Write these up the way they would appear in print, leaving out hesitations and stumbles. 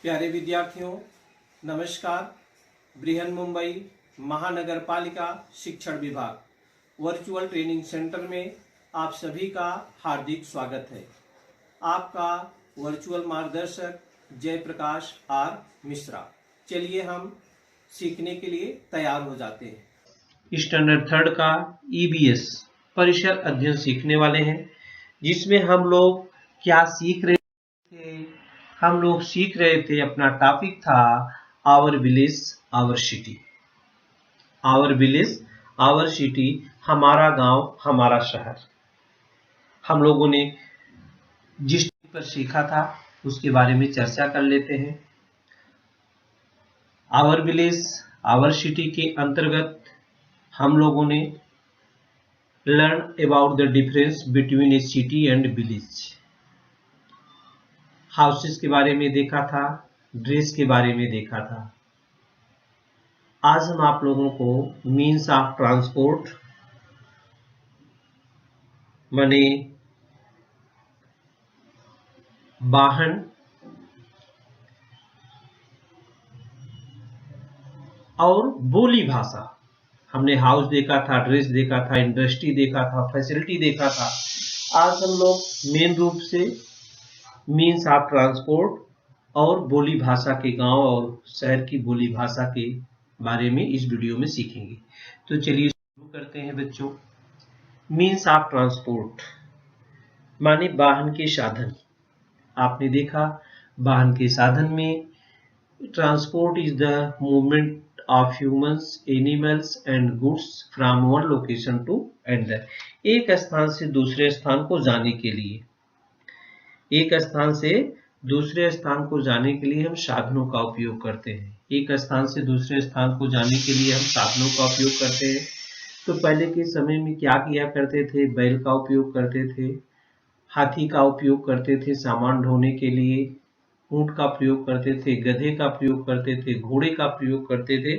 प्यारे विद्यार्थियों, नमस्कार। बृहन मुंबई महानगर पालिका शिक्षण विभाग वर्चुअल ट्रेनिंग सेंटर में आप सभी का हार्दिक स्वागत है। आपका वर्चुअल मार्गदर्शक जयप्रकाश आर मिश्रा। चलिए हम सीखने के लिए तैयार हो जाते हैं। स्टैंडर्ड थर्ड का EBS परिसर अध्ययन सीखने वाले हैं, जिसमें हम लोग क्या सीख रहे थे। हम लोग सीख रहे थे, अपना टॉपिक था our village our city. Our village our city, हमारा गांव हमारा शहर। हम लोगों ने जिस पर सीखा था उसके बारे में चर्चा कर लेते हैं। आवर विलेज आवर सिटी के अंतर्गत हम लोगों ने learn about the difference between A city and village. Houses के बारे में देखा था, ड्रेस के बारे में देखा था। आज हम आप लोगों को मीन्स ऑफ ट्रांसपोर्ट माने वाहन और बोली भाषा। हमने हाउस देखा था, ड्रेस देखा था, इंडस्ट्री देखा था, फैसिलिटी देखा था। आज हम लोग मेन रूप से मीन्स ऑफ ट्रांसपोर्ट और बोली भाषा के, गांव और शहर की बोली भाषा के बारे में इस वीडियो में सीखेंगे। तो चलिए शुरू करते हैं बच्चों। मीन्स ऑफ ट्रांसपोर्ट माने वाहन के साधन। आपने देखा, वाहन के साधन में transport is the movement of humans, animals and goods from one location to another। एक स्थान से दूसरे स्थान को जाने के लिए, एक स्थान से दूसरे स्थान को जाने के लिए हम साधनों का उपयोग करते हैं। एक स्थान से दूसरे स्थान को जाने के लिए हम साधनों का उपयोग करते हैं। तो पहले के समय में क्या किया करते थे? बैल का उपयोग करते थे, हाथी का उपयोग करते थे सामान ढोने के लिए, ऊंट का प्रयोग करते थे, गधे का प्रयोग करते थे, घोड़े का प्रयोग करते थे।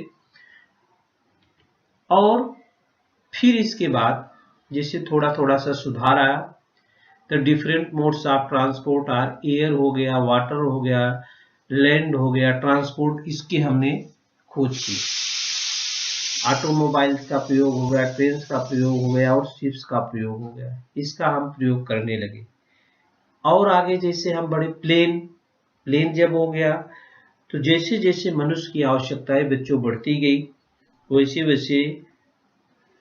और फिर इसके बाद जैसे थोड़ा थोड़ा सा सुधार आया, तो different modes of transport are air हो गया, वाटर हो गया, लैंड हो गया ट्रांसपोर्ट, इसके हमने खोज की। ऑटोमोबाइल्स का प्रयोग हो गया, ट्रेन का प्रयोग हो गया और शिप्स का प्रयोग हो गया। इसका हम प्रयोग करने लगे। और आगे जैसे हम बड़े प्लेन जब हो गया, तो जैसे जैसे मनुष्य की आवश्यकताएं बच्चों बढ़ती गई, वैसे वैसे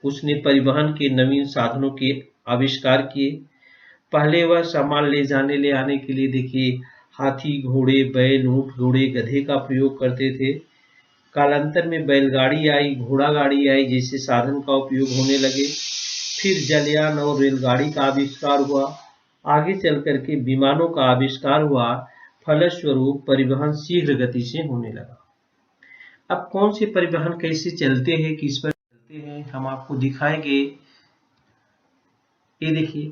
उसने परिवहन के नवीन साधनों के आविष्कार किए। पहले वह सामान ले जाने ले आने के लिए देखिए हाथी, घोड़े, बैल, ऊंट, घोड़े, गधे का प्रयोग करते थे। कालांतर में बैलगाड़ी आई, घोड़ा गाड़ी आई, जैसे साधन का उपयोग होने लगे। फिर जलयान और रेलगाड़ी का आविष्कार हुआ। आगे चल करके विमानों का आविष्कार हुआ। फलस्वरूप परिवहन शीघ्र गति से होने लगा। अब कौन से परिवहन कैसे चलते हैं, किस पर चलते हैं, हम आपको दिखाएंगे। ये देखिए,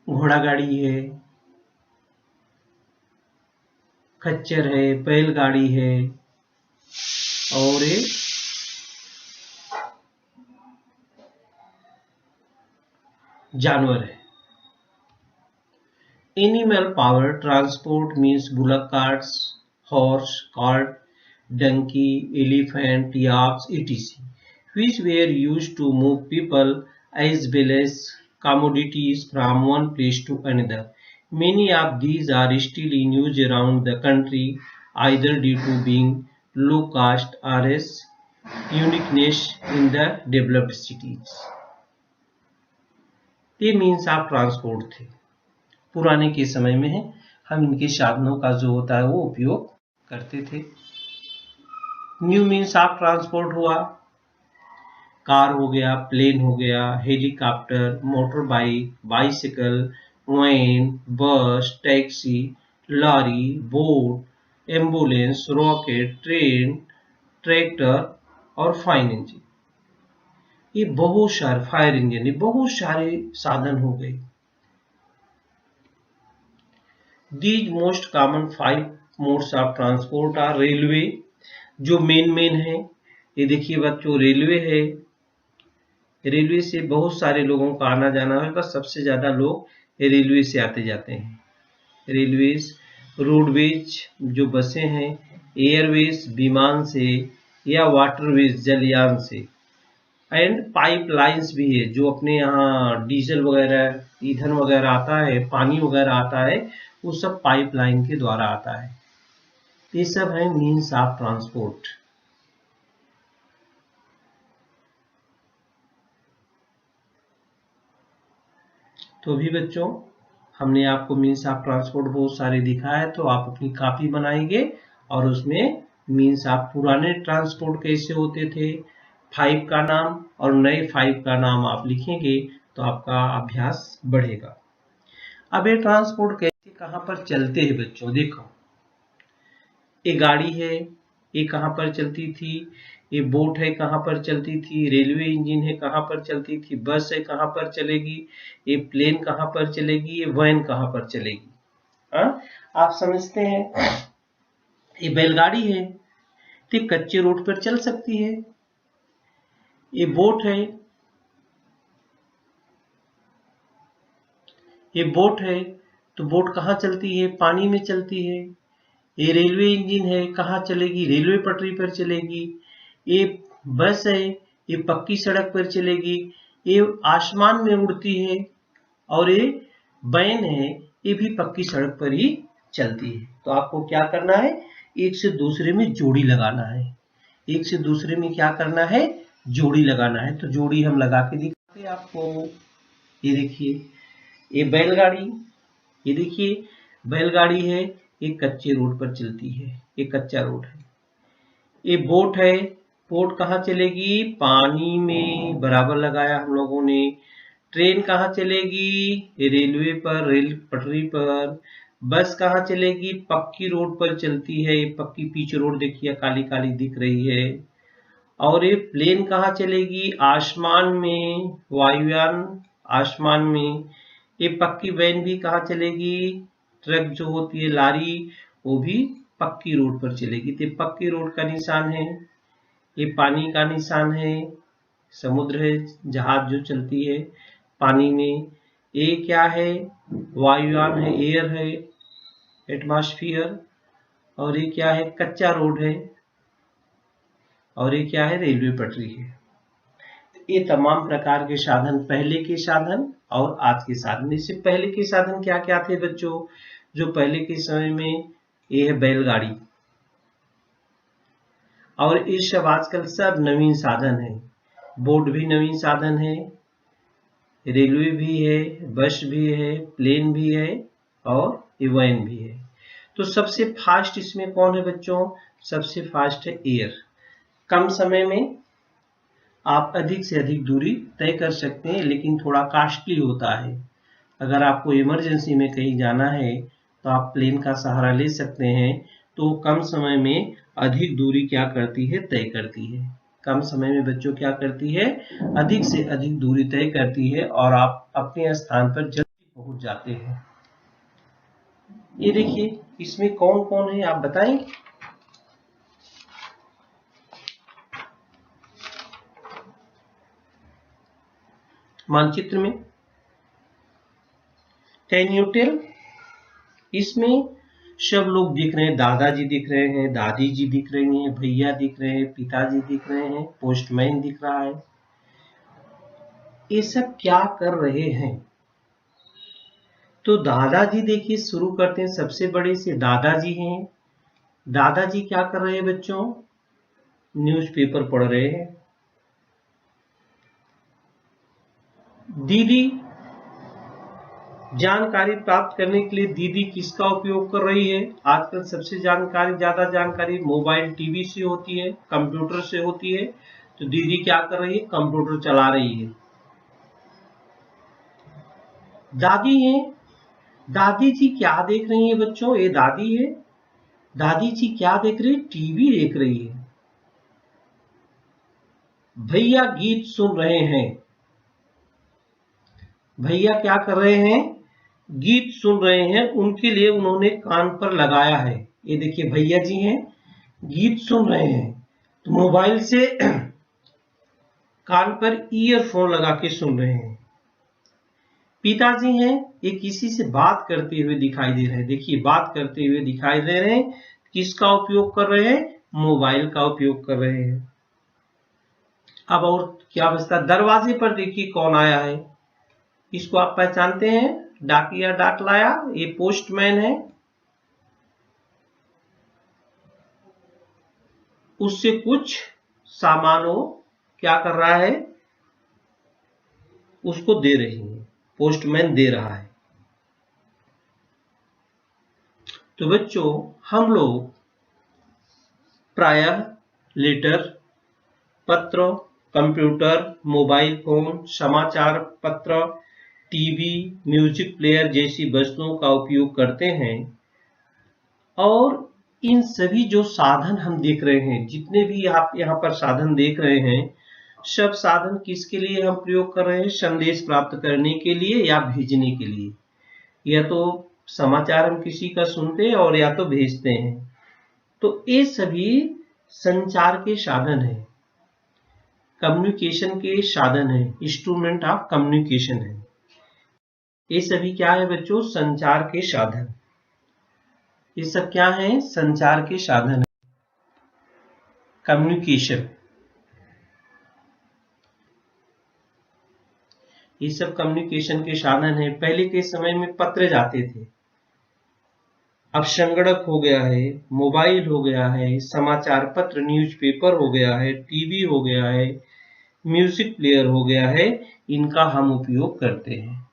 घोड़ा गाड़ी है, खच्चर है, बैलगाड़ी है और ये जानवर है। Animal power transport means bullock carts, horse, cart, donkey, elephant, yaks, etc., which were used to move people as well as commodities from one place to another. Many of these are still in use around the country, either due to being low cost or as uniqueness in the developed cities. ये means of transport थे। पुराने के समय में है, हम इनके साधनों का जो होता है वो उपयोग करते थे। न्यू मीन्स ऑफ ट्रांसपोर्ट हुआ, कार हो गया, प्लेन हो गया, helicopter, motor bike, bicycle, van, bus, taxi, lorry, boat, ambulance, rocket, train, tractor और फायर इंजन। ये बहुत सारे फायर इंजन, ये बहुत सारे साधन हो गए। These most common 5 modes of transport are railway, जो मेन है। ये देखिए बच्चों, रेलवे है। रेलवे से बहुत सारे लोगों का आना जाना है, बस सबसे ज्यादा लोग रेलवे से आते जाते हैं। रेलवेज, रोडवेज जो बसें हैं, एयरवेज विमान से या वाटरवेज जलयान से, एंड पाइपलाइंस भी है जो अपने यहाँ डीजल वगैरह, ईंधन वगैरह आता है, पानी वगैरह आता है, वो सब पाइपलाइन के द्वारा आता है। ये सब है मीन्स ऑफ ट्रांसपोर्ट। तो भी बच्चों हमने आपको मीन्स ऑफ ट्रांसपोर्ट बहुत सारे दिखाया है, तो आप अपनी कॉपी बनाएंगे और उसमें मीन्स ऑफ पुराने ट्रांसपोर्ट कैसे होते थे, 5 का नाम और नए 5 का नाम आप लिखेंगे तो आपका अभ्यास बढ़ेगा। अब ये ट्रांसपोर्ट कैसे कहाँ पर चलते हैं बच्चों, देखो ये गाड़ी है, ये कहाँ पर चलती थी, ये बोट है कहाँ पर चलती थी, रेलवे इंजन है कहाँ पर चलती थी, बस है कहाँ पर चलेगी, ये प्लेन कहाँ पर चलेगी, ये वैन कहाँ पर चलेगी। हाँ, आप समझते हैं। ये बैलगाड़ी है तो कच्चे रोड पर चल सकती है। ये बोट है, ये बोट है तो बोट कहाँ चलती है, पानी में चलती है। ये रेलवे इंजन है, कहाँ चलेगी, रेलवे पटरी पर चलेगी। ये बस है, ये पक्की सड़क पर चलेगी, ये आसमान में उड़ती है। और ये वैन है, ये भी पक्की सड़क पर ही चलती है। तो आपको क्या करना है, एक से दूसरे में जोड़ी लगाना है। एक से दूसरे में क्या करना है, जोड़ी लगाना है। तो जोड़ी हम लगा के दिखाते हैं आपको। ये देखिए, ये बैलगाड़ी, ये देखिए बैलगाड़ी है, ये कच्चे रोड पर चलती है, ये कच्चा रोड है। ये बोट है, बोट कहाँ चलेगी, पानी में, बराबर लगाया हम लोगों ने। ट्रेन कहाँ चलेगी, रेलवे पर, रेल पटरी पर। बस कहाँ चलेगी, पक्की रोड पर चलती है, ये पक्की पिच रोड देखिए काली काली दिख रही है। और ये प्लेन कहाँ चलेगी, आसमान में, वायुयान आसमान में। ये पक्की वैन भी कहाँ चलेगी, ट्रक जो होती है, लारी, वो भी पक्की रोड पर चलेगी। तो पक्की रोड का निशान है, ये पानी का निशान है, समुद्र है, जहाज जो चलती है पानी में। ये क्या है, वायुयान है, एयर है, एटमॉस्फेयर। और ये क्या है, कच्चा रोड है। और ये क्या है, रेलवे पटरी है। ये तमाम प्रकार के साधन, पहले के साधन और आज के साधन। इससे पहले के साधन क्या क्या थे बच्चों, जो पहले के समय में, ये है बैलगाड़ी। और ये सब आजकल सब नवीन साधन है। बोट भी नवीन साधन है, रेलवे भी है, बस भी है, प्लेन भी है और वैन भी है। तो सबसे फास्ट इसमें कौन है बच्चों, सबसे फास्ट है एयर। कम समय में आप अधिक से अधिक दूरी तय कर सकते हैं, लेकिन थोड़ा कॉस्टली होता है। अगर आपको इमरजेंसी में कहीं जाना है तो आप प्लेन का सहारा ले सकते हैं। तो कम समय में अधिक दूरी क्या करती है, तय करती है। कम समय में बच्चों क्या करती है, अधिक से अधिक दूरी तय करती है और आप अपने स्थान पर जल्दी पहुंच जाते हैं। ये देखिए, इसमें कौन कौन है आप बताएं। मानचित्र में कैन यू टेल, इसमें सब लोग दिख रहे हैं, दादाजी दिख रहे हैं, दादी जी दिख रही हैं, भैया दिख रहे हैं, पिताजी दिख रहे हैं, पोस्टमैन दिख रहा है। ये सब क्या कर रहे हैं, तो दादाजी देखिए, शुरू करते हैं सबसे बड़े से, दादाजी हैं। दादाजी क्या कर रहे हैं बच्चों, न्यूज़पेपर पढ़ रहे हैं। दीदी, जानकारी प्राप्त करने के लिए दीदी किसका उपयोग कर रही है, आजकल सबसे ज्यादा जानकारी मोबाइल टीवी से होती है, कंप्यूटर से होती है। तो दीदी क्या कर रही है, कंप्यूटर चला रही है। दादी है, दादी जी क्या देख रही है बच्चों, ये दादी है। दादी जी क्या देख रही है, टीवी देख रही है। भैया गीत सुन रहे हैं, भैया क्या कर रहे हैं, गीत सुन रहे हैं, उनके लिए उन्होंने कान पर लगाया है। ये देखिए भैया जी हैं, गीत सुन रहे हैं, तो मोबाइल से कान पर ईयरफोन लगा के सुन रहे हैं। पिताजी हैं, ये किसी से बात करते हुए दिखाई दे रहे हैं। देखिए बात करते हुए दिखाई दे रहे हैं, किसका उपयोग कर रहे हैं? मोबाइल का उपयोग कर रहे हैं। अब और क्या बचता? दरवाजे पर देखिए कौन आया है, इसको आप पहचानते हैं? डाकिया डाक लाया, ये पोस्टमैन है। उससे कुछ सामानों क्या कर रहा है? उसको दे रही है, पोस्टमैन दे रहा है। तो बच्चों हम लोग प्रायः लेटर, पत्र, कंप्यूटर, मोबाइल फोन, समाचार पत्र, टीवी, म्यूजिक प्लेयर जैसी वस्तुओं का उपयोग करते हैं। और इन सभी जो साधन हम देख रहे हैं, जितने भी आप यहाँ पर साधन देख रहे हैं, सब साधन किसके लिए हम प्रयोग कर रहे हैं? संदेश प्राप्त करने के लिए या भेजने के लिए। या तो समाचार हम किसी का सुनते हैं और या तो भेजते हैं। तो ये सभी संचार के साधन है, कम्युनिकेशन के साधन है, इंस्ट्रूमेंट ऑफ कम्युनिकेशन है। ये सभी क्या है बच्चों? संचार के साधन। ये सब क्या है? संचार के साधन है, कम्युनिकेशन। ये सब कम्युनिकेशन के साधन है। पहले के समय में पत्र जाते थे, अब संगणक हो गया है, मोबाइल हो गया है, समाचार पत्र न्यूज़पेपर हो गया है, टीवी हो गया है, म्यूजिक प्लेयर हो गया है, इनका हम उपयोग करते हैं।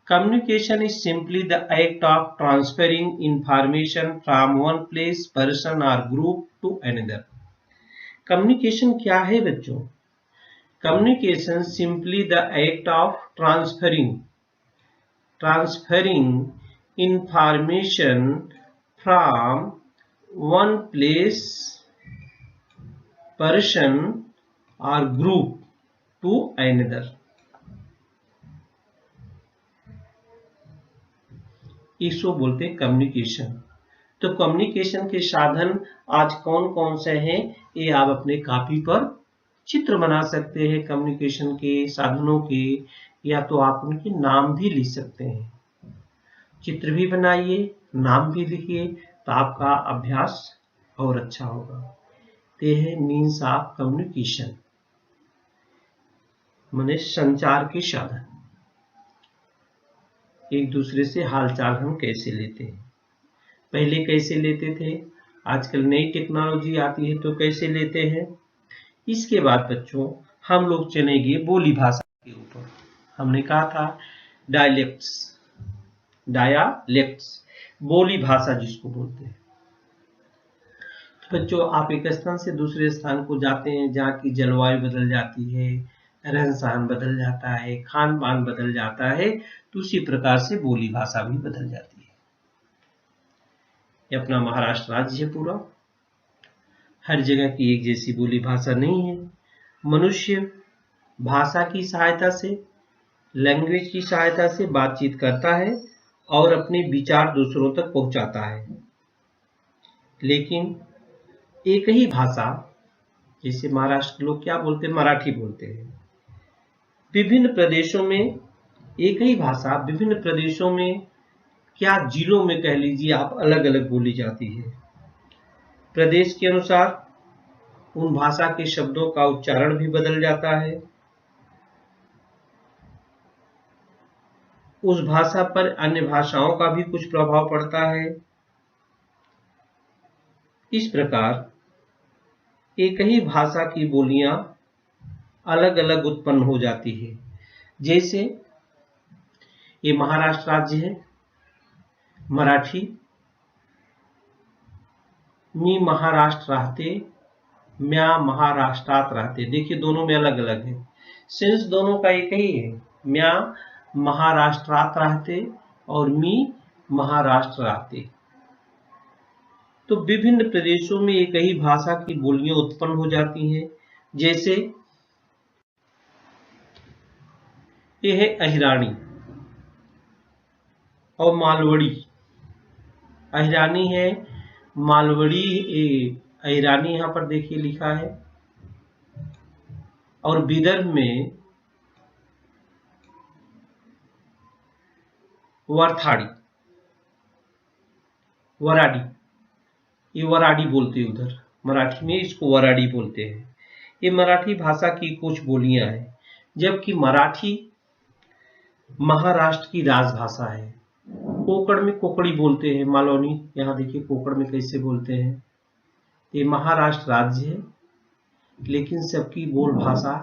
Communication is simply the act of transferring information from one place, person or group to another. Communication क्या है बच्चों? Communication simply the act of transferring information from one place, person or group to another. इसको बोलते हैं communication. तो communication के साधन आज कौन कौन से हैं, ये आप अपने कॉपी पर चित्र बना सकते हैं कम्युनिकेशन के साधनों के, या तो आप उनके नाम भी लिख सकते हैं। चित्र भी बनाइए, नाम भी लिखिए, तो आपका अभ्यास और अच्छा होगा। ते है मीन्स ऑफ कम्युनिकेशन, माने संचार के साधन। एक दूसरे से हालचाल हम कैसे लेते हैं, पहले कैसे लेते थे, आजकल नई टेक्नोलॉजी आती है तो कैसे लेते हैं। इसके बाद बच्चों हम लोग चलेंगे बोली भाषा के ऊपर। हमने कहा था डायलेक्ट्स, बोली भाषा जिसको बोलते हैं। तो बच्चों आप एक स्थान से दूसरे स्थान को जाते हैं, जहाँ की जलवायु बदल जाती है, रहन सहन बदल जाता है, खान पान बदल जाता है, तो उसी प्रकार से बोली भाषा भी बदल जाती है। ये अपना महाराष्ट्र राज्य है पूरा, हर जगह की एक जैसी बोली भाषा नहीं है। मनुष्य भाषा की सहायता से, लैंग्वेज की सहायता से बातचीत करता है और अपने विचार दूसरों तक पहुंचाता है। लेकिन एक ही भाषा, जैसे महाराष्ट्र के लोग क्या बोलते हैं? मराठी बोलते हैं। विभिन्न प्रदेशों में एक ही भाषा विभिन्न प्रदेशों में, क्या जिलों में कह लीजिए आप, अलग अलग बोली जाती है। प्रदेश के अनुसार उन भाषा के शब्दों का उच्चारण भी बदल जाता है। उस भाषा पर अन्य भाषाओं का भी कुछ प्रभाव पड़ता है। इस प्रकार एक ही भाषा की बोलियां अलग अलग उत्पन्न हो जाती है। जैसे ये महाराष्ट्र राज्य है, मराठी, मी महाराष्ट्र राहते, म्या महाराष्ट्रात राहते। देखिए दोनों में अलग अलग है, सेंस दोनों का एक ही है। म्या महाराष्ट्रात राहते और मी महाराष्ट्र राहते। तो विभिन्न प्रदेशों में एक ही भाषा की बोलियां उत्पन्न हो जाती हैं। जैसे ये है अहिरानी और मालवड़ी। अहिरानी है, मालवड़ी, अहिरानी यहाँ पर देखिए लिखा है। और विदर्भ में वरथाड़ी, वराडी, ये वराडी बोलते हैं उधर, मराठी में इसको वराडी बोलते हैं। ये मराठी भाषा की कुछ बोलियां हैं, जबकि मराठी महाराष्ट्र की राजभाषा है। कोकण में कोकड़ी बोलते हैं, मालवनी, यहाँ देखिए कोकण में कैसे बोलते हैं। ये महाराष्ट्र राज्य है, लेकिन सबकी बोल भाषा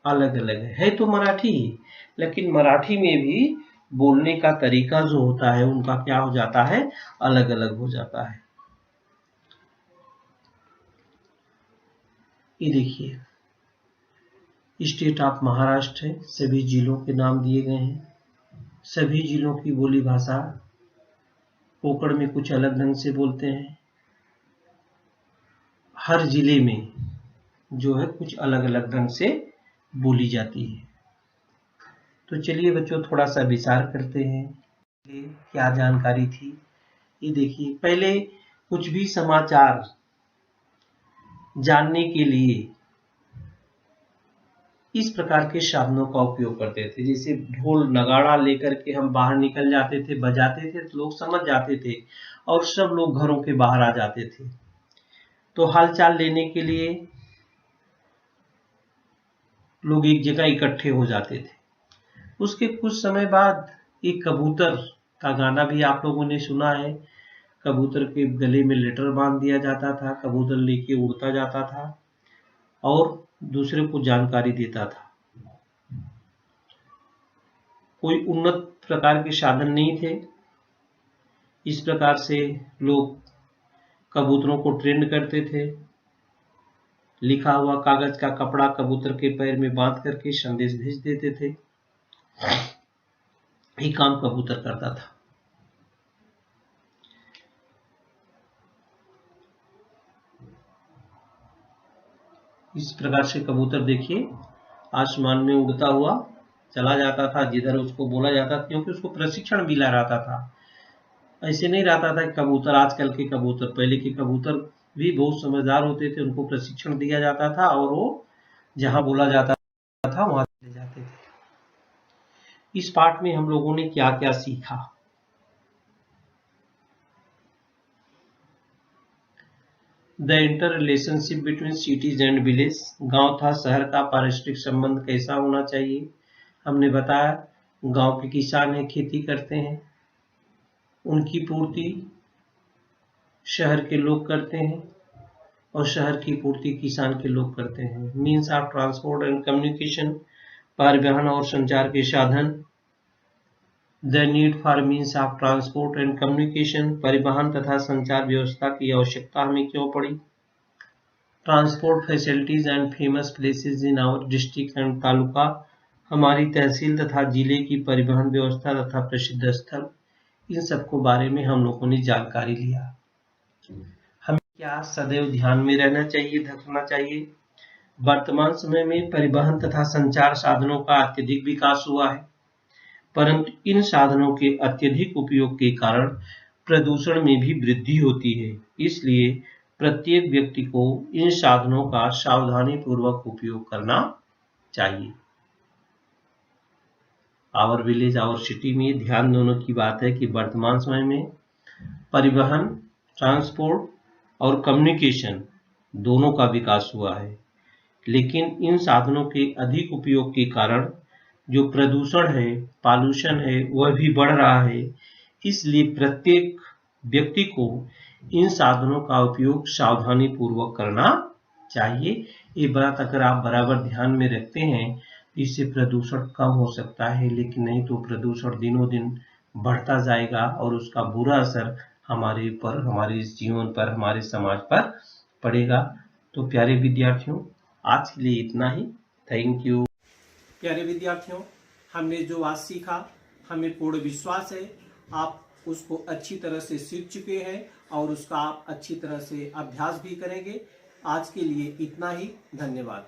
अलग अलग है तो मराठी ही, लेकिन मराठी में भी बोलने का तरीका जो होता है उनका क्या हो जाता है, अलग अलग हो जाता है। ये देखिए स्टेट ऑफ महाराष्ट्र है, सभी जिलों के नाम दिए गए हैं। सभी जिलों की बोली भाषा, कोकण में कुछ अलग ढंग से बोलते हैं। हर जिले में जो है कुछ अलग अलग ढंग से बोली जाती है। तो चलिए बच्चों थोड़ा सा विचार करते हैं क्या जानकारी थी। ये देखिए, पहले कुछ भी समाचार जानने के लिए इस प्रकार के साधनों का उपयोग करते थे, जैसे ढोल नगाड़ा लेकर के हम बाहर निकल जाते थे, बजाते थे तो लोग समझ जाते थे और सब लोग घरों के बाहर आ जाते थे। तो हालचाल लेने के लिए लोग एक जगह इकट्ठे हो जाते थे। उसके कुछ समय बाद एक कबूतर का गाना भी आप लोगों ने सुना है। कबूतर के गले में लेटर बांध दिया जाता था, कबूतर लेके उड़ता जाता था और दूसरे को जानकारी देता था। कोई उन्नत प्रकार के साधन नहीं थे, इस प्रकार से लोग कबूतरों को ट्रेंड करते थे। लिखा हुआ कागज का कपड़ा कबूतर के पैर में बांध करके संदेश भेज देते थे। ये काम कबूतर करता था। इस प्रकार से कबूतर देखिए आसमान में उड़ता हुआ चला जाता था जिधर उसको बोला जाता था, क्योंकि उसको प्रशिक्षण मिला रहता था। ऐसे नहीं रहता था कि कबूतर, आजकल के कबूतर, पहले के कबूतर भी बहुत समझदार होते थे, उनको प्रशिक्षण दिया जाता था और वो जहां बोला जाता था वहां चले जाते थे। इस पाठ में हम लोगों ने क्या क्या सीखा। The inter relationship between cities and village, गांव तथा शहर का पारिस्थितिक संबंध कैसा होना चाहिए। हमने बताया गांव के किसान हैं, खेती करते हैं, उनकी पूर्ति शहर के लोग करते हैं और शहर की पूर्ति किसान के लोग करते हैं। Means of transport and communication, परिवहन और संचार के साधन। The need for means of transport and communication, परिवहन तथा संचार व्यवस्था की आवश्यकता हमें क्यों पड़ी। Transport facilities and famous places in our district and taluka, हमारी तहसील तथा जिले की परिवहन व्यवस्था तथा प्रसिद्ध स्थल, इन सबको बारे में हम लोगों ने जानकारी लिया। हमें क्या सदैव ध्यान में रहना चाहिए, रखना चाहिए। वर्तमान समय में परिवहन तथा संचार साधनों का अत्यधिक विकास हुआ है, परंतु इन साधनों के अत्यधिक उपयोग के कारण प्रदूषण में भी वृद्धि होती है। इसलिए प्रत्येक व्यक्ति को इन साधनों का सावधानी पूर्वक उपयोग करना चाहिए। आवर विलेज आवर सिटी में ध्यान दोनों की बात है कि वर्तमान समय में परिवहन, ट्रांसपोर्ट और कम्युनिकेशन दोनों का विकास हुआ है, लेकिन इन साधनों के अधिक उपयोग के कारण जो प्रदूषण है, पॉल्यूशन है, वह भी बढ़ रहा है। इसलिए प्रत्येक व्यक्ति को इन साधनों का उपयोग सावधानी पूर्वक करना चाहिए। ये बात अगर आप बराबर ध्यान में रखते हैं तो इससे प्रदूषण कम हो सकता है, लेकिन नहीं तो प्रदूषण दिनों दिन बढ़ता जाएगा और उसका बुरा असर हमारे ऊपर, हमारे जीवन पर, हमारे समाज पर पड़ेगा। तो प्यारे विद्यार्थियों, आज के लिए इतना ही। Thank you. प्यारे विद्यार्थियों, हमने जो आज सीखा, हमें पूर्ण विश्वास है आप उसको अच्छी तरह से सीख चुके हैं और उसका आप अच्छी तरह से अभ्यास भी करेंगे। आज के लिए इतना ही। धन्यवाद।